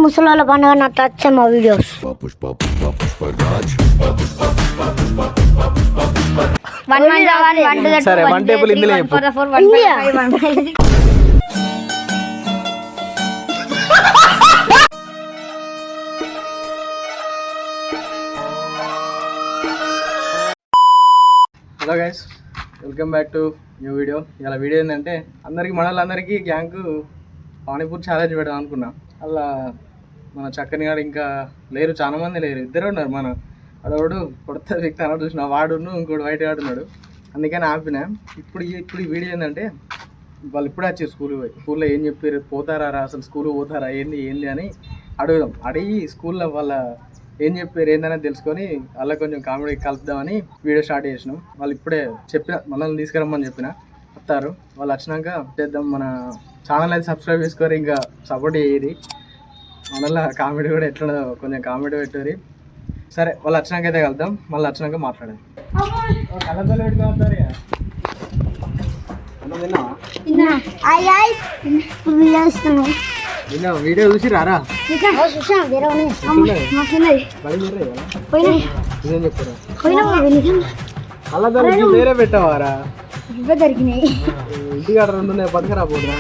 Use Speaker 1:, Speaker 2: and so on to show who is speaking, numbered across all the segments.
Speaker 1: ముసలి పండుగ నాకు వచ్చే మా వీడియోస్
Speaker 2: సరే 1 టేబుల్ ఇందులో hello guys, welcome back to new video. ఇలా వీడియో ఏంటంటే అందరికి మనలందరికీ గ్యాంగ్ పానీపూరి ఛాలెంజ్ పెడదాం అనుకున్నా. అలా మన చక్కని గారు ఇంకా లేరు, చాలా మంది లేరు, ఇద్దరు ఉన్నారు. మన అదోడు కొడత వ్యక్తి అన్నాడు చూసిన, వాడును ఇంకోటి వైట్ గాడు ఉన్నాడు. అందుకని ఆపినా. ఇప్పుడు ఈ వీడియో ఏంటంటే వాళ్ళు ఇప్పుడే వచ్చారు స్కూల్లో ఏం చెప్పారు, పోతారా అసలు స్కూల్ పోతారా ఏంది అని అడుగుదాం. అడిగి స్కూల్లో వాళ్ళ ఏం చెప్పారు ఏందని తెలుసుకొని అలా కొంచెం కామెడీ కలుపుదామని వీడియో స్టార్ట్ చేసినాం. వాళ్ళు ఇప్పుడే చెప్పిన మనల్ని తీసుకురమ్మని చెప్పిన వస్తారు. వాళ్ళు వచ్చినాక చేద్దాం. మన ఛానల్ అయితే సబ్స్క్రైబ్ చేసుకోరు, ఇంకా సపోర్ట్ చేయరు. మనల్ని కామెడీ కూడా ఎట్లా కొంచెం కామెడీ పెట్టారు. సరే వాళ్ళు వచ్చినాక అయితే కలుద్దాం, మళ్ళీ వచ్చినాక మాట్లాడాలి. కళ్ళతోలు పెట్టుకోవాలి. వీడియో చూసి రారా కళ్ళతోలు వేరే పెట్టవారా? ఇంటికాడ 2 ఉన్నాయి, పట్టుకురాబోతున్నా.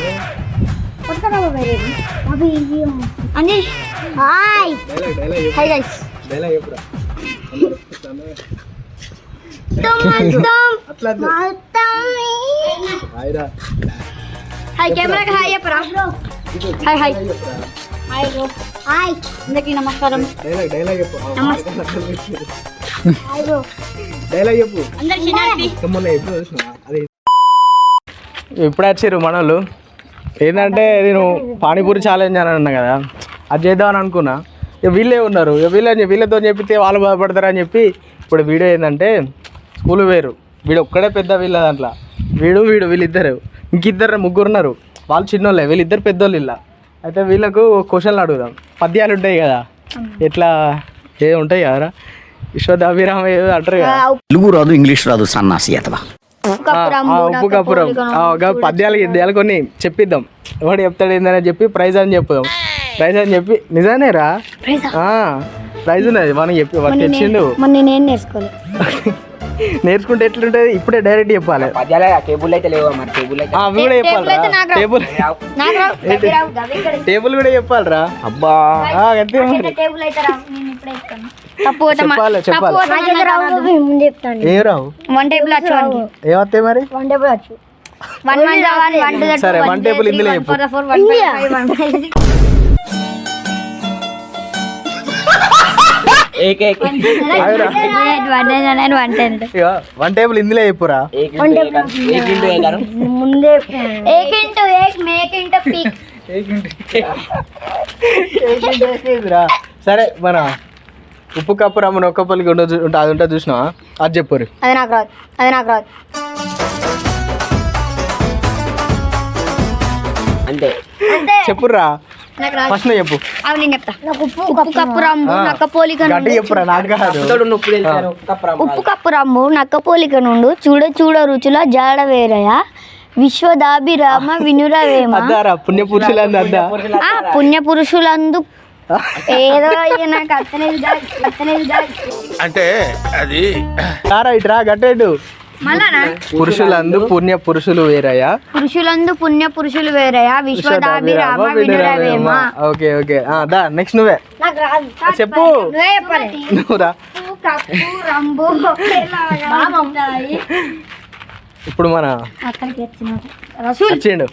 Speaker 2: డైలాగ్ చెప్పురా.
Speaker 1: నమస్కారం.
Speaker 2: డైలాగ్ చెప్పు. అది ఇప్పుడు వచ్చారు మనోళ్ళు. ఏంటంటే నేను పానీపూరి ఛాలెంజ్ అని అన్నా కదా, అది చేద్దామని అనుకున్నా. ఇక వీళ్ళే ఉన్నారు, ఇక వీళ్ళతో చెప్పితే వాళ్ళు బాధపడతారని చెప్పి ఇప్పుడు వీడియో ఏంటంటే స్కూల్ వేరు, వీడు ఒక్కడే పెద్ద వీళ్ళ దాంట్లో, వీళ్ళిద్దరు, ముగ్గురు ఉన్నారు. వాళ్ళు చిన్నోళ్ళే, వీళ్ళిద్దరు పెద్దోళ్ళు. ఇలా అయితే వీళ్ళకు క్వశ్చన్లు అడుగుదాం. పద్యాలు ఉంటాయి కదా, ఎట్లా ఏ ఉంటాయి కదరా, విశ్వదాభిరామ ఏదో అంటారు కదా.
Speaker 3: తెలుగు రాదు, ఇంగ్లీష్ రాదు, సన్నాసి అథవా
Speaker 2: ఉప్పు కప్పురం పద్యాలు కొన్ని చెప్పిద్దాం. ఎవడు చెప్తాడు ఏందని చెప్పి ప్రైజ్ అని చెప్పుదాం. ప్రైజ్ అని చెప్పి నిజానేరా ప్రైజ్ ఉన్నది మనం చెప్పి వాడు తెచ్చిండు. నేర్చుకుంటే ఎట్లుంటది, ఇప్పుడే డైరెక్ట్ చెప్పాలి. టేబుల్ కూడా చెప్పాలిరా. అబ్బా చెప్పాలి. ఏం రావు, ఏమవుతాయి మరి? సరే 1 టేబుల్ ఇందులో చెప్పు.
Speaker 3: 1
Speaker 2: టేబుల్ ఇందులో చెప్పురా. సరే మన ఉప్పు కప్పు రమ్మని ఒక్క పల్లికి అది ఉంటుంది చూసినావా, అది చెప్పురు.
Speaker 1: అది నాకు రాదు.
Speaker 2: అంటే చెప్పురా, ఫస్ట్ చెప్పు.
Speaker 1: ఉప్పు కప్పు రమ్ము నక్క పోలిక నుండు చూడ రుచుల జాడ వేరయ విశ్వదాభిరామ వినురవేమ పుణ్యపురుషులందు ఏదో నాకు
Speaker 3: అంటే అది
Speaker 2: ఇట్రా గట్టేడు. పురుషులందు పుణ్య పురుషులు వేరయా విశ్వదాభిరామ వినురవేమ. ఓకే దా నెక్స్ట్ నువ్వే చెప్పు. నువ్వురా. ఇప్పుడు మన వచ్చిండు.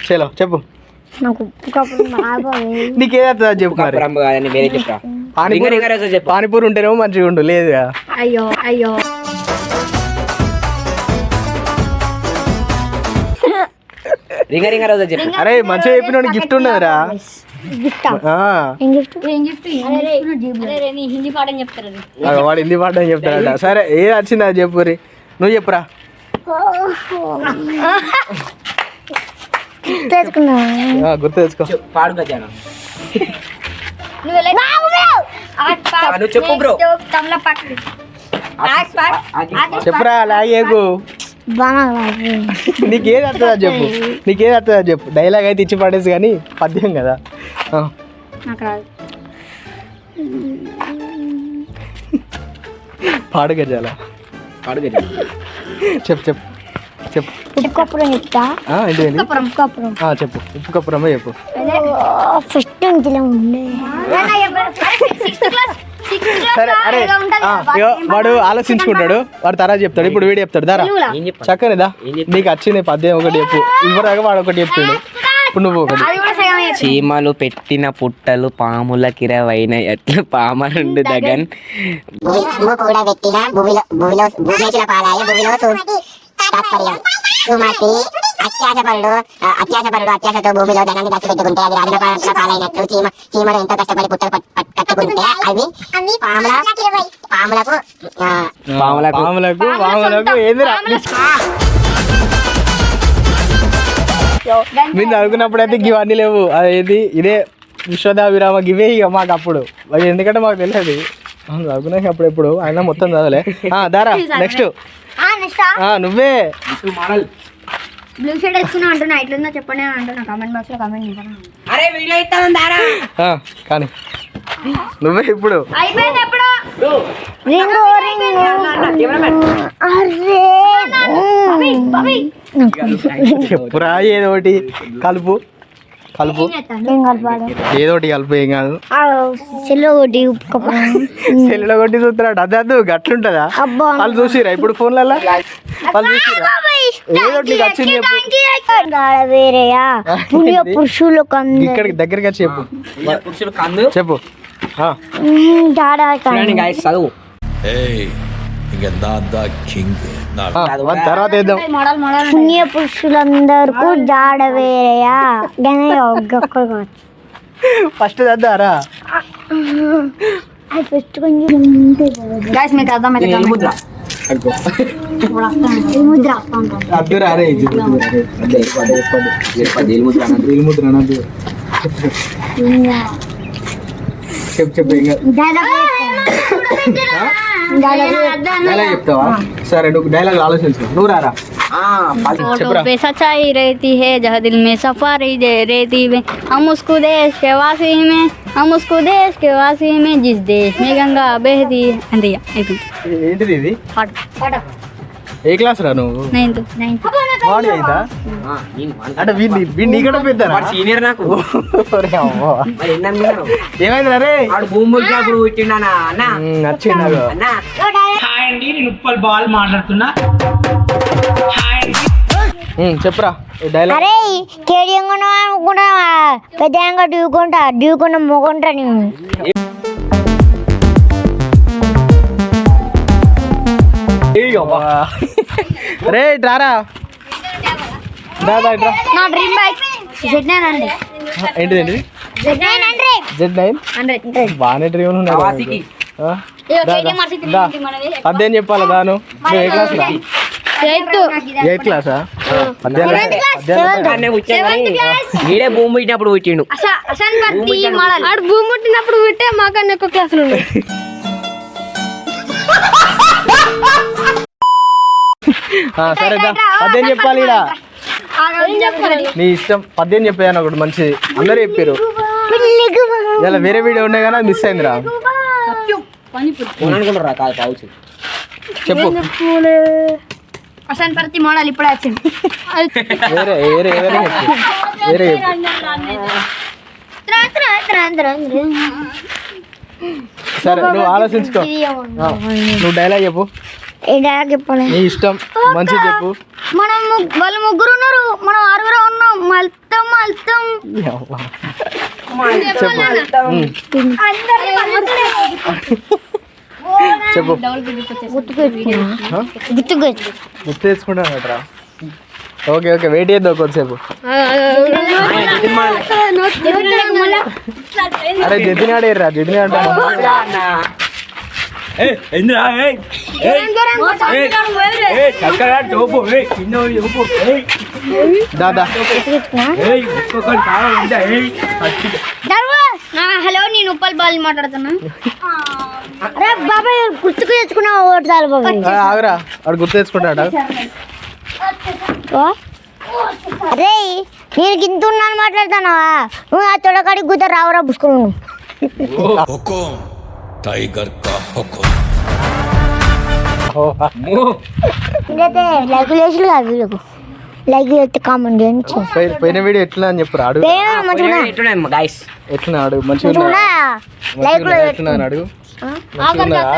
Speaker 2: చలో చెప్పు. నీకేదా చెప్పు. పానీపూరి ఉంటేనేమో మంచిగా ఉండు, లేదు.
Speaker 1: అయ్యో
Speaker 2: అరే మంచిగా చెప్పిన గిఫ్ట్ ఉన్నదిరా. వాడు హిందీ పాఠం చెప్తారట. సరే ఏది వచ్చింది అది చెప్పురి. నువ్వు చెప్పురా. గుర్తు తెచ్చుకో. చెప్పురా లాగేకు. నీకేది వస్తుందా చెప్పు, నీకేది వస్తుందా చెప్పు. డైలాగ్ అయితే ఇచ్చి పడేసి కానీ పద్యం కదా. పాడు గజాల చెప్పు చెప్పు చెప్పు.
Speaker 1: ఉప్పుకప్పురం చెప్తా.
Speaker 2: ఏంటి
Speaker 1: ఉప్పుకప్పురం
Speaker 2: చెప్పు. ఉప్పు కప్పురమ్మ చెప్పు.
Speaker 1: ఫస్ట్ ఇంట్లో ఉండే
Speaker 2: సరే అరే ఇగో వాడు ఆలోచించుకుంటాడు, వాడు తర్వాత చెప్తాడు. ఇప్పుడు వీడు చెప్తాడు దారా చక్కనిదా. నీకు వచ్చింది పద్యం ఒకటి చెప్పు. ఇవ్వరాగా వాడు ఒకటి చెప్తాడు. ఇప్పుడు నువ్వు ఒకటి.
Speaker 4: చీమలు పెట్టిన పుట్టలు పాముల కిరవైన ఎట్లు పామరుండు దగన్
Speaker 5: కూడా పెట్టిన భూమిలో పాలాయ భూమిలో తాత్పర్యం సుమతి అత్యాశపరుడు అత్యాశతో భూమిలో ధనాన్ని దశపెట్టుకుంటే అది రాజుల పాలైనట్లు చీమలు ఎంతో కష్టపడి పుట్టలు కట్టుకుంటే అవి
Speaker 2: పాములకు ఏందిరా మీరు అనుకున్నప్పుడు అయితే ఇవన్నీ లేవు. అదేది ఇదే విశ్వదాభిరామ గివే ఇక మాకు అప్పుడు. ఎందుకంటే మాకు తెలియదు చదువుకున్నాక అప్పుడు ఎప్పుడు అయినా మొత్తం చదవలే. దారా నెక్స్ట్ నువ్వే
Speaker 1: బ్లూ షర్ట్ వేసుకున్నా అంటున్నా. ఎట్లుందో చెప్పండి అని అంటున్నా. కామెంట్ బాక్స్ లో కామెంట్ చేస్తాను.
Speaker 2: కానీ నువ్వే ఇప్పుడు
Speaker 1: అయిపోయింది ఎప్పుడు
Speaker 2: చెప్పురా. ఏదో ఒకటి కలుపు కలుపు ఏదో ఒకటి కలుపు. ఏం కాదు. సెల్లులో కొట్టి చూస్తున్నాడు. అదే గట్లుంటదా వాళ్ళు చూసిరా ఇప్పుడు ఫోన్లలో వాళ్ళు చూసిరా. ఏదో ఒకటి వచ్చింది ఇక్కడికి దగ్గరికి వచ్చి చెప్పు చెప్పు.
Speaker 4: చదువు
Speaker 2: తర్వాత వేద్దాం.
Speaker 1: పుణ్య పురుషులందరికీ జాడ వేరయా.
Speaker 2: ఫస్ట్ చద్దారా. అద్దురా అరే చెప్పు చెప్పు. డైలాగ్ చెప్తావా? సరే నువ్వు డైలాగ్ ఆలోచించు. నువ్వు రారా
Speaker 1: पे सच्चाई रहती है जहाँ दिल में सफारी रहती है. हम उसको देश के वासी में जिस देश में गंगा बहती है.
Speaker 2: ఏంటిది ఇది? ఏ క్లాస్ రా నువ్వు? వాడి అయితా అంటే వీడిని ఇక్కడ పెద్దారా?
Speaker 4: సీనియర్ నాకు.
Speaker 2: ఏమైంది రే?
Speaker 4: భూమి పుట్టిండా అన్న
Speaker 2: నచ్చింది. చెప్పురా డైలాగ్.
Speaker 1: అరే కేడియంగా అనుకుంటా పెద్ద డ్యూకుంటా మొగుంటా నేను.
Speaker 2: రే రారా
Speaker 1: నా డ్రీమ్ బైక్ Z9 అండి.
Speaker 2: ఏంటిది? Z9 బాగానే డ్రీమ్ ఉన్నాయి. పద్యం చెప్పాలా దాను? నువ్వు ఏ క్లాస్ రా? 8th క్లాసా?
Speaker 4: వీడే భూమి పుట్టినప్పుడు పుట్టిండు.
Speaker 1: భూమి పుట్టినప్పుడు పుట్టే మాకన్నా ఎక్కువ క్లాసులు ఉన్నాయి.
Speaker 2: సరే పద్యం చెప్పాలి. ఇలా నీ ఇష్టం పద్యం చెప్పాను ఒకటి మంచిది. అందరూ చెప్పారు. ఇలా వేరే వీడియో ఉన్నాయి కానీ మిస్ అయిందిరా. చెప్పు.
Speaker 1: అసలు ప్రతి మోడల్ ఇప్పుడే వచ్చింది.
Speaker 2: వేరే వేరే వేరే వేరే సరే నువ్వు ఆలోచించుకో. నువ్వు డైలాగ్ చెప్పు. నీ ఇష్టం మంచి చెప్పు.
Speaker 1: మనం వాళ్ళు ముగ్గురు ఉన్నారు, మనం 6 ఉన్నాం. మల్తం
Speaker 2: చెప్పు.
Speaker 1: గుర్తు
Speaker 2: తెచ్చుకుంటానట్రా. ఓకే ఓకే వెయిట్ చేద్దాం కొద్దిసేపు. అరే జతిని ఆడేర్రా. జతిని ఆడ దాదా
Speaker 1: హలో నేను ఉప్పల్ బాల్ మాట్లాడుతున్నా.
Speaker 6: అరే బాబాయ్ గుర్తుకు తెచ్చుకున్నావు ఓటాలు బాబాయ్.
Speaker 2: ఆగరా వాడు గుర్తు తెచ్చుకుంటాడా.
Speaker 6: అరే నేను గింత ఉన్నాను మాట్లాడుతున్నావా నువ్వు ఆ తొడకాడికి గుద్ద రావరా పుసుకున్నావు. ఇదైతే లైక్ వేసులు కాదు వీళ్ళకు లైక్ చేస్తే కామెంట్ చేయండి.
Speaker 2: పోయిన వీడియో ఎట్లా అని చెప్పు అడుగు.
Speaker 4: గైస్
Speaker 2: ఎట్లా అడుగు మంచిగా
Speaker 6: లైక్ లో
Speaker 2: ఎట్లా అడుగు.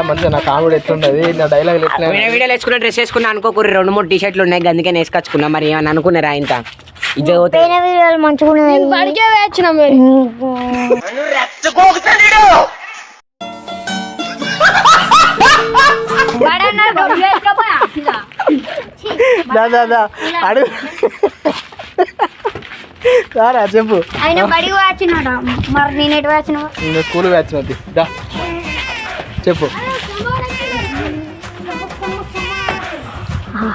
Speaker 2: మంచిగా నా కామెడీ ఎట్లుండదు నా డైలాగ్ ఎట్లా.
Speaker 4: వీడియోలు వేసుకున్న డ్రెస్ వేసుకున్నా అనుకోకూరి 2-3 టీ షర్ట్లు ఉన్నాయి అందుకే వేసుకొచ్చుకున్నా. మరి ఏమన్నా అనుకున్నారా ఇంత ఇది
Speaker 6: పోయిన వీడియోలు మంచిగా ఉన్నాయి.
Speaker 2: అడుగు సారా చెప్పు.
Speaker 1: ఆయన బడికి వచ్చినాడ మరి నేను ఎటు వచ్చిన
Speaker 2: నేను స్కూల్ వచ్చినది దా చెప్పు.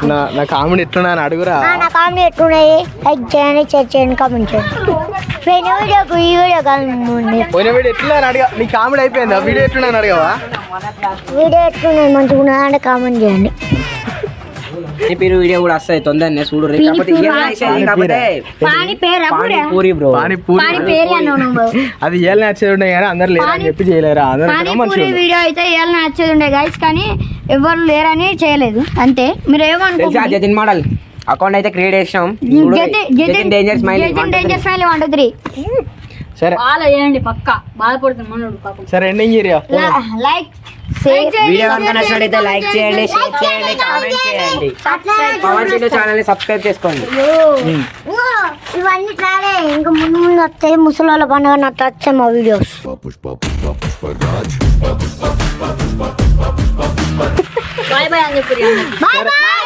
Speaker 2: నా కామెడీ ఎట్లున్నా అని అడుగురా.
Speaker 6: నా కామెడీ ఎట్లున్నాయి లైక్ చేయండి షేర్ చేయండి కామెంట్ చేయండి. పోయిన వీడియోకు ఈ వీడియో కాదు
Speaker 2: పోయిన వీడియో ఎట్లా అని అడిగా. నీ కామెడీ అయిపోయింది ఆ వీడియో ఎట్లున్నా అని అడిగావా.
Speaker 6: వీడియో ఎట్లున్నాయి మంచిగా ఉన్నదా అంటే కామెంట్ చేయండి.
Speaker 4: పేరు వీడియో కూడా వస్తాయి తొందరనే చూడు. పానీపూరి బ్రో
Speaker 2: అది ఏళ్ళని వచ్చేది ఉండే కానీ అందరు లేరు అని చెప్పి చేయలేరా. అందరూ
Speaker 1: వీడియో అయితే ఇవాళ నచ్చేది ఉండే గైస్ కానీ ఎవరు లేరని చేయలేదు అంతే. మీరు ఏమనుకుంటున్నారు?
Speaker 4: జతిన్ మోడల్ అకౌంట్ అయితే క్రియేట్ చేసాం. డేంజర్ స్మైల్
Speaker 1: 1 2 3
Speaker 2: సరే
Speaker 1: ఫాలో చేయండి పక్కా. బాధపడుతుంది మనోడు పాపం.
Speaker 2: సరే ఎండింగ్ ఏరియా
Speaker 1: లైక్
Speaker 4: వీడియో కనుక నచ్చినట్లయితే లైక్ చేయండి, షేర్ చేయండి, కామెంట్ చేయండి. పవన్ చిన్న ఛానల్ ని సబ్స్క్రైబ్ చేసుకోండి.
Speaker 6: ఇవన్నీ ట్రాలే ఇంకా ముందు ముందు వస్తాయి. ముసలి పండుగ నాకు వచ్చాయి మా వీడియోస్.
Speaker 1: బాయ్ బాయ్ అని చెప్పి
Speaker 6: బాయ్ బాయ్.